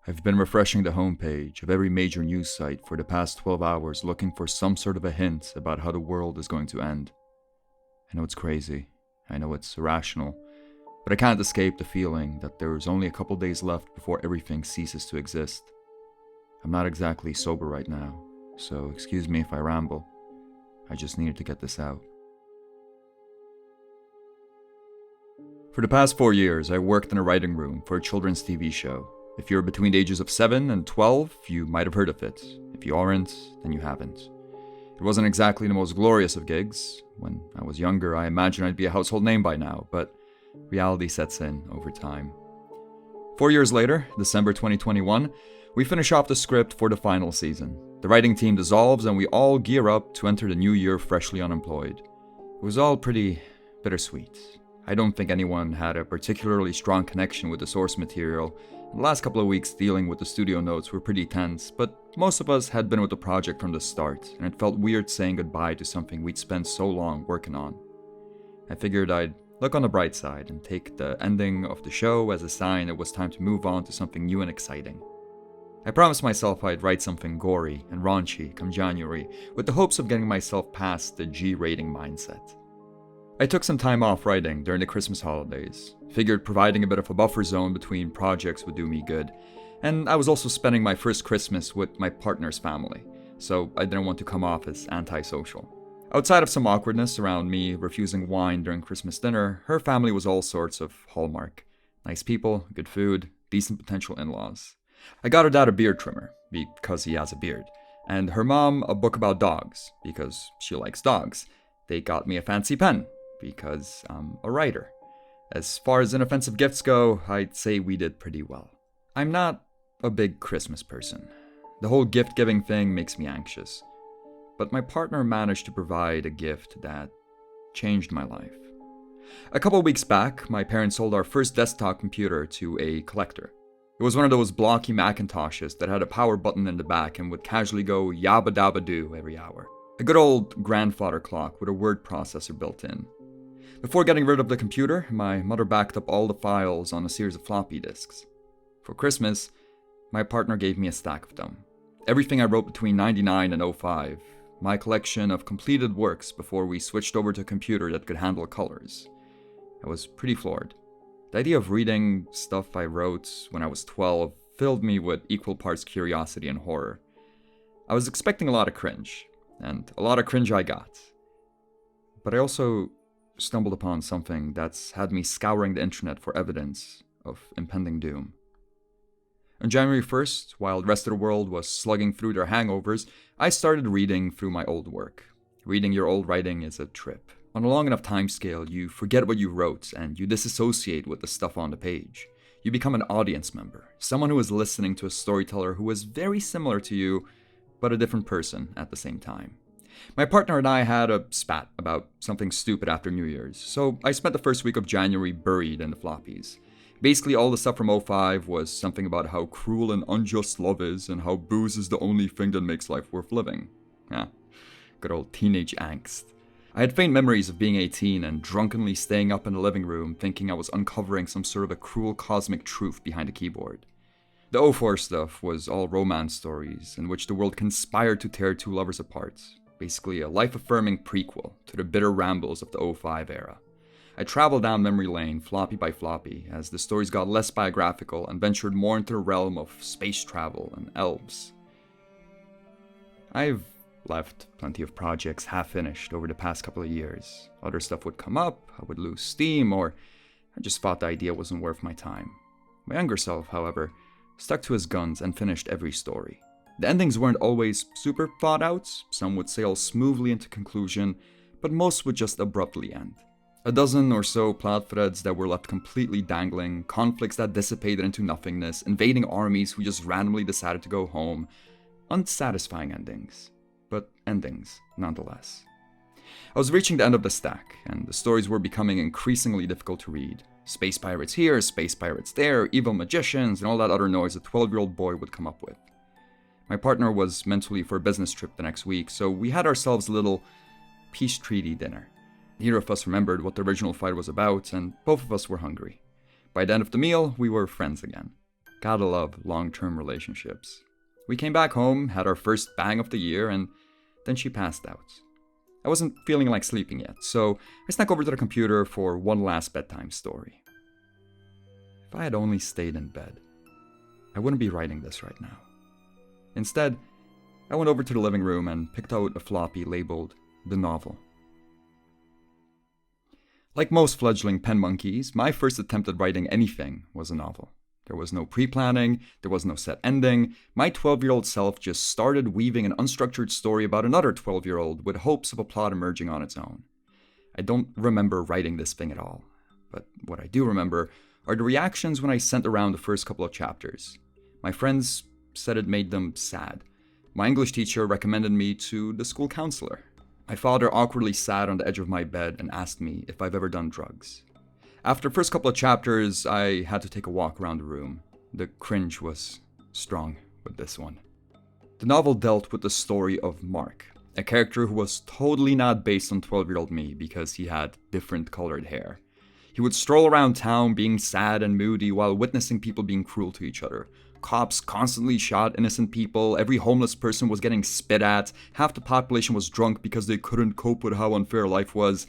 I've been refreshing the homepage of every major news site for the past 12 hours looking for some sort of a hint about how the world is going to end. I know it's crazy, I know it's irrational, but I can't escape the feeling that there's only a couple days left before everything ceases to exist. I'm not exactly sober right now, so excuse me if I ramble. I just needed to get this out. For the past 4 years, I worked in a writing room for a children's TV show. If you're between the ages of 7 and 12, you might have heard of it. If you aren't, then you haven't. It wasn't exactly the most glorious of gigs. When I was younger, I imagined I'd be a household name by now, but reality sets in over time. 4 years later, December 2021, we finish off the script for the final season. The writing team dissolves and we all gear up to enter the new year freshly unemployed. It was all pretty bittersweet. I don't think anyone had a particularly strong connection with the source material. The last couple of weeks dealing with the studio notes were pretty tense, but most of us had been with the project from the start, and it felt weird saying goodbye to something we'd spent so long working on. I figured I'd look on the bright side and take the ending of the show as a sign it was time to move on to something new and exciting. I promised myself I'd write something gory and raunchy come January, with the hopes of getting myself past the G rating mindset. I took some time off writing during the Christmas holidays, figured providing a bit of a buffer zone between projects would do me good, and I was also spending my first Christmas with my partner's family, so I didn't want to come off as antisocial. Outside of some awkwardness around me refusing wine during Christmas dinner, her family was all sorts of hallmark. Nice people, good food, decent potential in-laws. I got her dad a beard trimmer, because he has a beard, and her mom a book about dogs, because she likes dogs. They got me a fancy pen, because I'm a writer. As far as inoffensive gifts go, I'd say we did pretty well. I'm not a big Christmas person. The whole gift-giving thing makes me anxious. But my partner managed to provide a gift that changed my life. A couple weeks back, my parents sold our first desktop computer to a collector. It was one of those blocky Macintoshes that had a power button in the back and would casually go yabba dabba doo every hour. A good old grandfather clock with a word processor built in. Before getting rid of the computer, my mother backed up all the files on a series of floppy disks. For Christmas, my partner gave me a stack of them. Everything I wrote between 99 and 05, my collection of completed works before we switched over to a computer that could handle colors. I was pretty floored. The idea of reading stuff I wrote when I was 12 filled me with equal parts curiosity and horror. I was expecting a lot of cringe, and a lot of cringe I got. But I also stumbled upon something that's had me scouring the internet for evidence of impending doom. On January 1st, while the rest of the world was slugging through their hangovers, I started reading through my old work. Reading your old writing is a trip. On a long enough timescale, you forget what you wrote and you disassociate with the stuff on the page. You become an audience member, someone who is listening to a storyteller who is very similar to you, but a different person at the same time. My partner and I had a spat about something stupid after New Year's, so I spent the first week of January buried in the floppies. Basically, all the stuff from 05 was something about how cruel and unjust love is and how booze is the only thing that makes life worth living. Yeah, good old teenage angst. I had faint memories of being 18 and drunkenly staying up in the living room thinking I was uncovering some sort of a cruel cosmic truth behind a keyboard. The 04 stuff was all romance stories in which the world conspired to tear two lovers apart. Basically a life-affirming prequel to the bitter rambles of the 05 era. I traveled down memory lane floppy by floppy as the stories got less biographical and ventured more into the realm of space travel and elves. I've left plenty of projects half-finished over the past couple of years. Other stuff would come up, I would lose steam, or I just thought the idea wasn't worth my time. My younger self, however, stuck to his guns and finished every story. The endings weren't always super thought out, some would sail smoothly into conclusion, but most would just abruptly end. A dozen or so plot threads that were left completely dangling, conflicts that dissipated into nothingness, invading armies who just randomly decided to go home. Unsatisfying endings, but endings nonetheless. I was reaching the end of the stack, and the stories were becoming increasingly difficult to read. Space pirates here, space pirates there, evil magicians, and all that other noise a 12-year-old boy would come up with. My partner was meant to leave for a business trip the next week, so we had ourselves a little peace treaty dinner. Neither of us remembered what the original fight was about, and both of us were hungry. By the end of the meal, we were friends again. Gotta love long-term relationships. We came back home, had our first bang of the year, and then she passed out. I wasn't feeling like sleeping yet, so I snuck over to the computer for one last bedtime story. If I had only stayed in bed, I wouldn't be writing this right now. Instead, I went over to the living room and picked out a floppy labeled The Novel. Like most fledgling pen monkeys, my first attempt at writing anything was a novel. There was no pre-planning, there was no set ending. My 12-year-old self just started weaving an unstructured story about another 12-year-old with hopes of a plot emerging on its own. I don't remember writing this thing at all, but what I do remember are the reactions when I sent around the first couple of chapters. My friends said it made them sad. My English teacher recommended me to the school counselor. My father awkwardly sat on the edge of my bed and asked me if I've ever done drugs. After the first couple of chapters, I had to take a walk around the room. The cringe was strong with this one. The novel dealt with the story of Mark, a character who was totally not based on 12-year-old me because he had different colored hair. He would stroll around town being sad and moody while witnessing people being cruel to each other. Cops constantly shot innocent people, every homeless person was getting spit at, half the population was drunk because they couldn't cope with how unfair life was.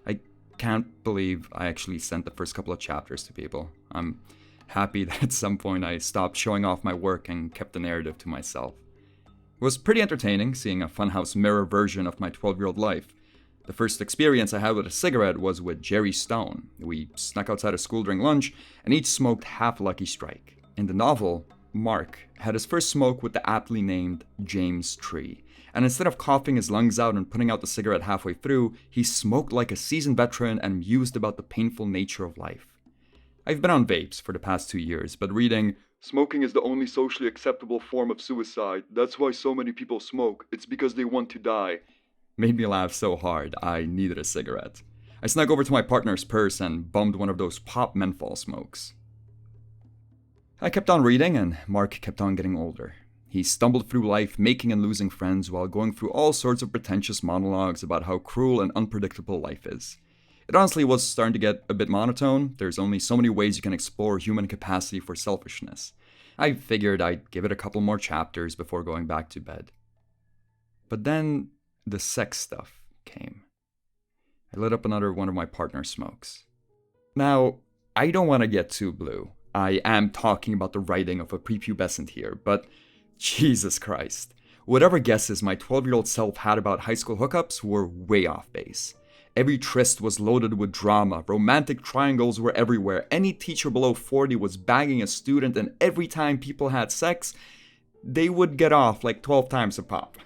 I can't believe I actually sent the first couple of chapters to people. I'm happy that at some point I stopped showing off my work and kept the narrative to myself. It was pretty entertaining seeing a funhouse mirror version of my 12-year-old life. The first experience I had with a cigarette was with Jerry Stone. We snuck outside of school during lunch and each smoked half a Lucky Strike. In the novel, Mark had his first smoke with the aptly named James Tree, and instead of coughing his lungs out and putting out the cigarette halfway through, he smoked like a seasoned veteran and mused about the painful nature of life. I've been on vapes for the past 2 years, but reading, "Smoking is the only socially acceptable form of suicide. That's why so many people smoke. It's because they want to die," made me laugh so hard I needed a cigarette. I snuck over to my partner's purse and bummed one of those pop menthol smokes. I kept on reading, and Mark kept on getting older. He stumbled through life making and losing friends while going through all sorts of pretentious monologues about how cruel and unpredictable life is. It honestly was starting to get a bit monotone. There's only so many ways you can explore human capacity for selfishness. I figured I'd give it a couple more chapters before going back to bed. But then the sex stuff came. I lit up another one of my partner's smokes. Now, I don't want to get too blue. I am talking about the writing of a prepubescent here, but Jesus Christ. Whatever guesses my 12-year-old self had about high school hookups were way off base. Every tryst was loaded with drama, romantic triangles were everywhere, any teacher below 40 was bagging a student, and every time people had sex, they would get off like 12 times a pop.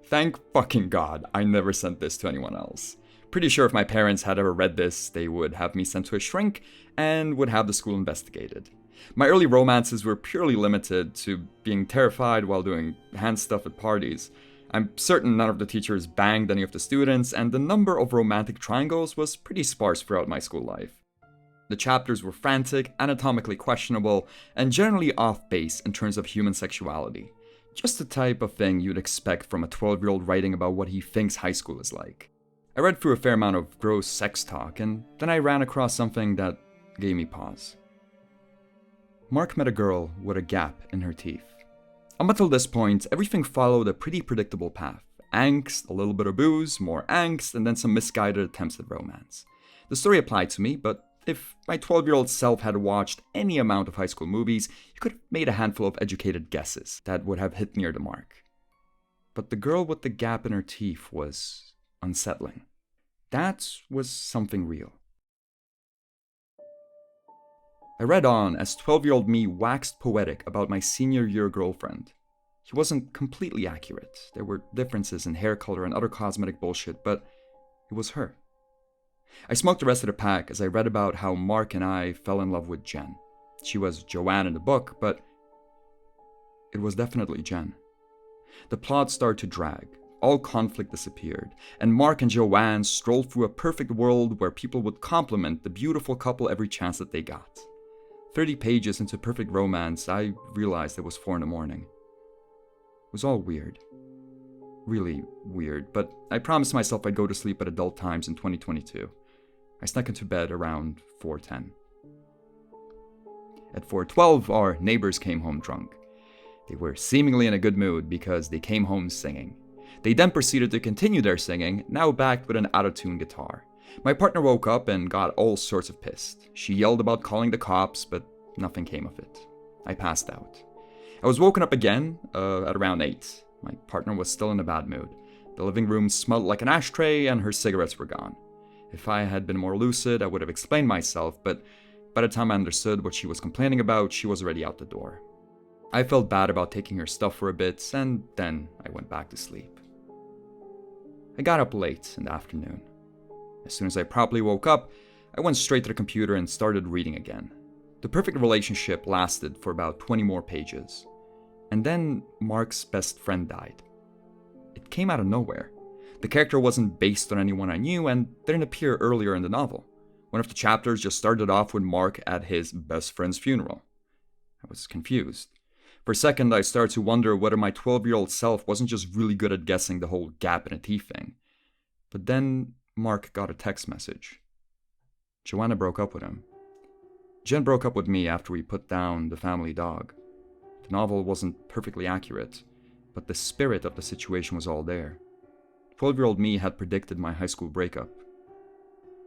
Thank fucking God I never sent this to anyone else. Pretty sure if my parents had ever read this, they would have me sent to a shrink and would have the school investigated. My early romances were purely limited to being terrified while doing hand stuff at parties. I'm certain none of the teachers banged any of the students, and the number of romantic triangles was pretty sparse throughout my school life. The chapters were frantic, anatomically questionable, and generally off base in terms of human sexuality. Just the type of thing you'd expect from a 12-year-old writing about what he thinks high school is like. I read through a fair amount of gross sex talk, and then I ran across something that gave me pause. Mark met a girl with a gap in her teeth. Up until this point, everything followed a pretty predictable path. Angst, a little bit of booze, more angst, and then some misguided attempts at romance. The story applied to me, but if my 12-year-old self had watched any amount of high school movies, you could have made a handful of educated guesses that would have hit near the mark. But the girl with the gap in her teeth was unsettling. That was something real. I read on as 12-year-old me waxed poetic about my senior year girlfriend. He wasn't completely accurate. There were differences in hair color and other cosmetic bullshit, but it was her. I smoked the rest of the pack as I read about how Mark and I fell in love with Jen. She was Joanne in the book, but it was definitely Jen. The plot started to drag. All conflict disappeared, and Mark and Joanne strolled through a perfect world where people would compliment the beautiful couple every chance that they got. 30 pages into perfect romance, I realized it was 4 a.m. It was all weird. Really weird, but I promised myself I'd go to sleep at adult times in 2022. I snuck into bed around 4:10. At 4:12, our neighbors came home drunk. They were seemingly in a good mood because they came home singing. They then proceeded to continue their singing, now backed with an out-of-tune guitar. My partner woke up and got all sorts of pissed. She yelled about calling the cops, but nothing came of it. I passed out. I was woken up again at around 8. My partner was still in a bad mood. The living room smelled like an ashtray and her cigarettes were gone. If I had been more lucid, I would have explained myself, but by the time I understood what she was complaining about, she was already out the door. I felt bad about taking her stuff for a bit, and then I went back to sleep. I got up late in the afternoon. As soon as I properly woke up, I went straight to the computer and started reading again. The perfect relationship lasted for about 20 more pages. And then Mark's best friend died. It came out of nowhere. The character wasn't based on anyone I knew and didn't appear earlier in the novel. One of the chapters just started off with Mark at his best friend's funeral. I was confused. For a second, I started to wonder whether my 12-year-old self wasn't just really good at guessing the whole gap in a teeth thing. But then Mark got a text message. Joanna broke up with him. Jen broke up with me after we put down the family dog. The novel wasn't perfectly accurate, but the spirit of the situation was all there. 12-year-old me had predicted my high school breakup.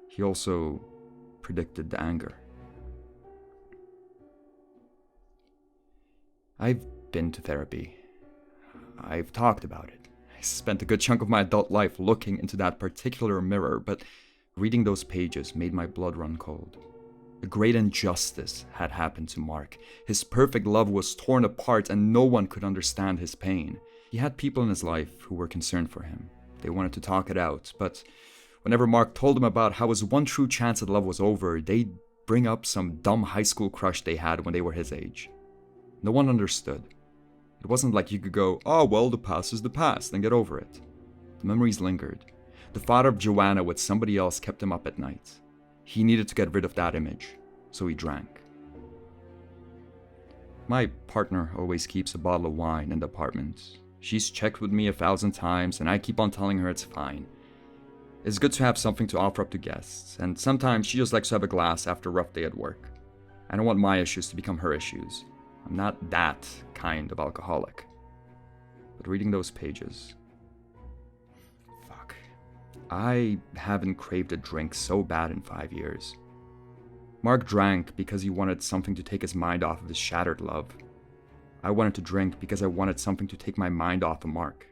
He also predicted the anger. I've been to therapy. I've talked about it. I spent a good chunk of my adult life looking into that particular mirror, but reading those pages made my blood run cold. A great injustice had happened to Mark. His perfect love was torn apart and no one could understand his pain. He had people in his life who were concerned for him. They wanted to talk it out, but whenever Mark told them about how his one true chance at love was over, they'd bring up some dumb high school crush they had when they were his age. No one understood. It wasn't like you could go, "Oh, well, the past is the past," and get over it. The memories lingered. The thought of Joanna with somebody else kept him up at night. He needed to get rid of that image, so he drank. My partner always keeps a bottle of wine in the apartment. She's checked with me 1,000 times, and I keep on telling her it's fine. It's good to have something to offer up to guests, and sometimes she just likes to have a glass after a rough day at work. I don't want my issues to become her issues. I'm not that kind of alcoholic. But reading those pages... Fuck. I haven't craved a drink so bad in 5 years. Mark drank because he wanted something to take his mind off of his shattered love. I wanted to drink because I wanted something to take my mind off of Mark.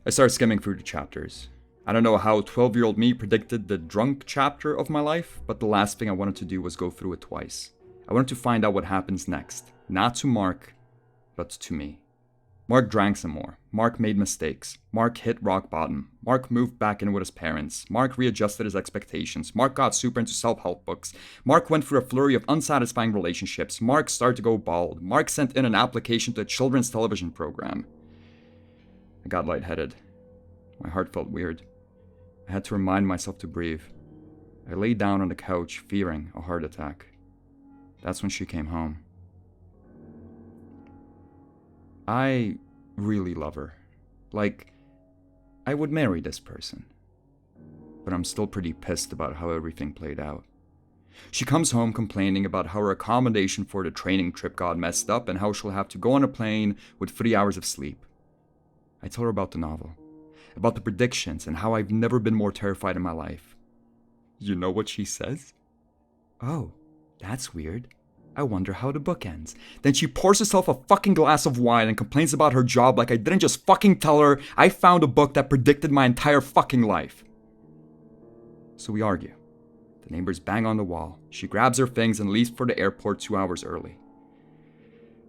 I started skimming through the chapters. I don't know how 12-year-old me predicted the drunk chapter of my life, but the last thing I wanted to do was go through it twice. I wanted to find out what happens next. Not to Mark, but to me. Mark drank some more. Mark made mistakes. Mark hit rock bottom. Mark moved back in with his parents. Mark readjusted his expectations. Mark got super into self-help books. Mark went through a flurry of unsatisfying relationships. Mark started to go bald. Mark sent in an application to a children's television program. I got lightheaded. My heart felt weird. I had to remind myself to breathe. I lay down on the couch, fearing a heart attack. That's when she came home. I really love her. Like, I would marry this person. But I'm still pretty pissed about how everything played out. She comes home complaining about how her accommodation for the training trip got messed up and how she'll have to go on a plane with 3 hours of sleep. I tell her about the novel, about the predictions, and how I've never been more terrified in my life. You know what she says? "Oh, that's weird. I wonder how the book ends." Then she pours herself a fucking glass of wine and complains about her job like I didn't just fucking tell her I found a book that predicted my entire fucking life. So we argue. The neighbors bang on the wall. She grabs her things and leaves for the airport 2 hours early.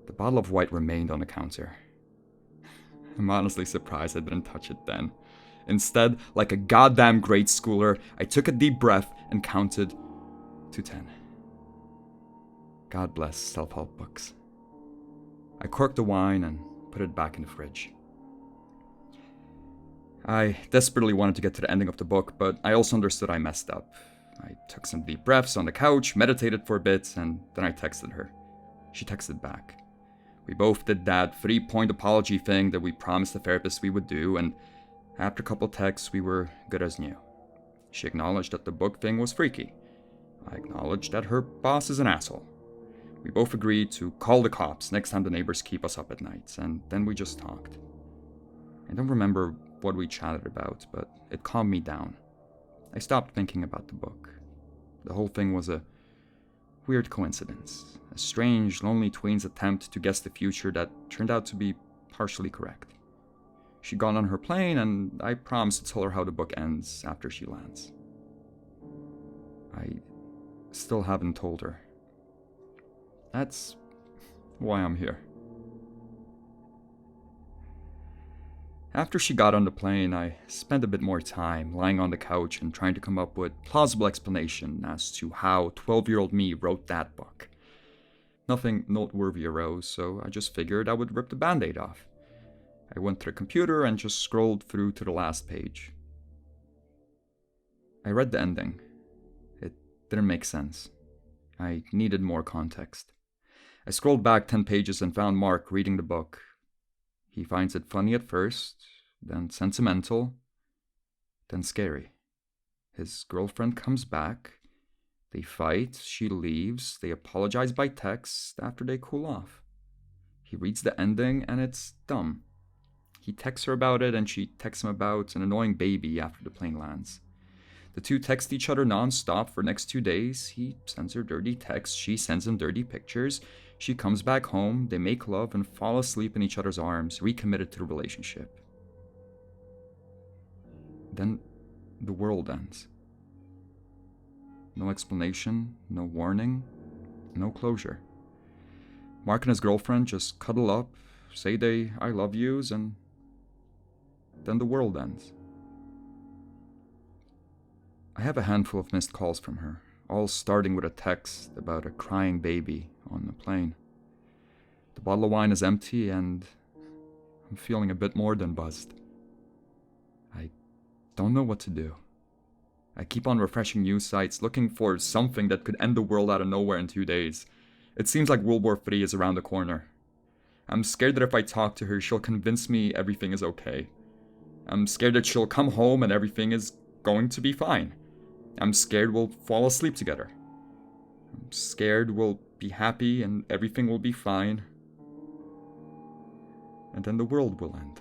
The bottle of white remained on the counter. I'm honestly surprised I didn't touch it then. Instead, like a goddamn grade schooler, I took a deep breath and counted to 10. God bless self-help books. I corked the wine and put it back in the fridge. I desperately wanted to get to the ending of the book, but I also understood I messed up. I took some deep breaths on the couch, meditated for a bit, and then I texted her. She texted back. We both did that 3-point apology thing that we promised the therapist we would do, and after a couple texts, we were good as new. She acknowledged that the book thing was freaky. I acknowledged that her boss is an asshole. We both agreed to call the cops next time the neighbors keep us up at night, and then we just talked. I don't remember what we chatted about, but it calmed me down. I stopped thinking about the book. The whole thing was a weird coincidence, a strange, lonely tween's attempt to guess the future that turned out to be partially correct. She got on her plane, and I promised to tell her how the book ends after she lands. I still haven't told her. That's why I'm here. After she got on the plane, I spent a bit more time lying on the couch and trying to come up with plausible explanation as to how 12-year-old me wrote that book. Nothing noteworthy arose, so I just figured I would rip the band-aid off. I went to the computer and just scrolled through to the last page. I read the ending. It didn't make sense. I needed more context. I scrolled back 10 pages and found Mark reading the book. He finds it funny at first, then sentimental, then scary. His girlfriend comes back. They fight, she leaves, they apologize by text after they cool off. He reads the ending and it's dumb. He texts her about it and she texts him about an annoying baby after the plane lands. The two text each other non-stop for the next 2 days. He sends her dirty texts, she sends him dirty pictures. She comes back home, they make love and fall asleep in each other's arms, recommitted to the relationship. Then the world ends. No explanation, no warning, no closure. Mark and his girlfriend just cuddle up, say they I love yous, and then the world ends. I have a handful of missed calls from her, all starting with a text about a crying baby on the plane. The bottle of wine is empty and I'm feeling a bit more than buzzed. I don't know what to do. I keep on refreshing news sites, looking for something that could end the world out of nowhere in 2 days. It seems like World War III is around the corner. I'm scared that if I talk to her, she'll convince me everything is okay. I'm scared that she'll come home and everything is going to be fine. I'm scared we'll fall asleep together. I'm scared we'll be happy and everything will be fine. And then the world will end.